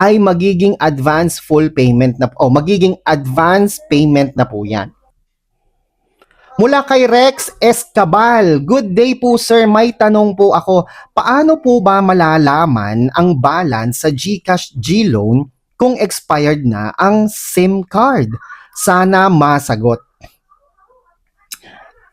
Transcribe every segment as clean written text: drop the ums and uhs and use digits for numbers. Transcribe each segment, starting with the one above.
ay magiging advance full payment na o magiging advance payment na po yan. Mula kay Rex Escabal, good day po sir, may tanong po ako, paano po ba malalaman ang balance sa GCash G-Loan kung expired na ang SIM card? Sana masagot.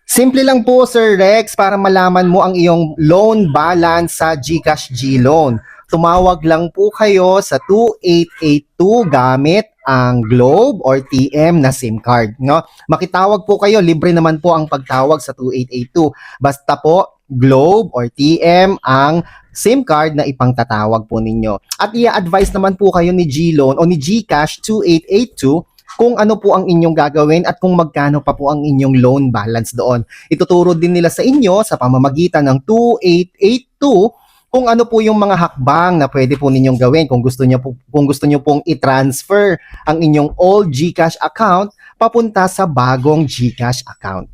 Simple lang po Sir Rex, para malaman mo ang iyong loan balance sa GCash G-Loan. Tumawag lang po kayo sa 2882 gamit ang Globe or TM na SIM card, no? Makitawag po kayo, libre naman po ang pagtawag sa 2882. Basta po Globe or TM ang SIM card na ipangtatawag po ninyo. At i-advise naman po kayo ni G-Loan o ni GCash 2882 kung ano po ang inyong gagawin at kung magkano pa po ang inyong loan balance doon. Ituturo din nila sa inyo sa pamamagitan ng 2882 kung ano po yung mga hakbang na pwede po ninyong gawin kung gusto niyo pong i-transfer ang inyong old GCash account papunta sa bagong GCash account.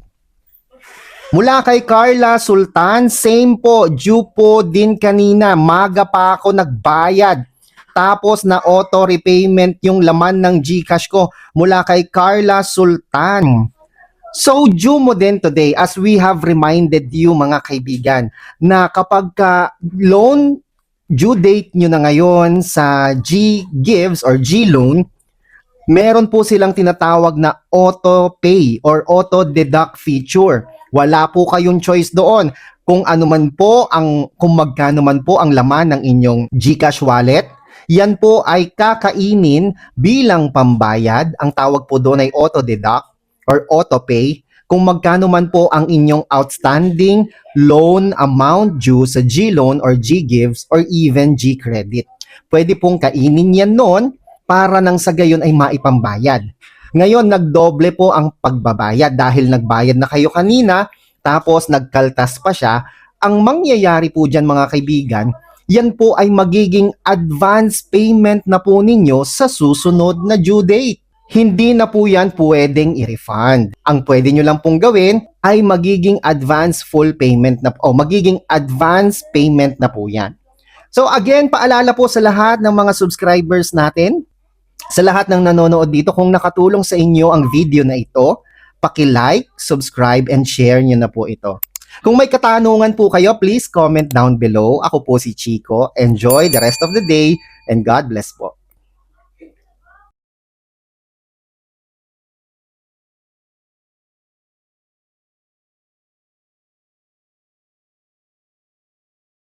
Mula kay Carla Sultan, same po, due po din kanina, maga pa ako nagbayad. Tapos na auto repayment yung laman ng GCash ko, mula kay Carla Sultan. So due mo din today, as we have reminded you mga kaibigan, na kapag loan due date nyo na ngayon sa G-Gives or G-Loan, meron po silang tinatawag na auto pay or auto deduct feature. Wala po kayong choice doon kung magkano man po ang laman ng inyong GCash wallet. Yan po ay kakainin bilang pambayad. Ang tawag po doon ay auto deduct or auto pay kung magkano man po ang inyong outstanding loan amount due sa G-Loan or G-Gives or even G-Credit. Pwede pong kainin yan noon para nang sa gayon ay maipambayad. Ngayon, nagdoble po ang pagbabayad dahil nagbayad na kayo kanina tapos nagkaltas pa siya. Ang mangyayari po dyan mga kaibigan, yan po ay magiging advance payment na po ninyo sa susunod na due date. Hindi na po yan pwedeng i-refund. Ang pwede nyo lang pong gawin ay magiging advance full payment na o magiging advance payment na po yan. So again, paalala po sa lahat ng mga subscribers natin, sa lahat ng nanonood dito, kung nakatulong sa inyo ang video na ito, paki-like, subscribe, and share nyo na po ito. Kung may katanungan po kayo, please comment down below. Ako po si Chico. Enjoy the rest of the day and God bless po.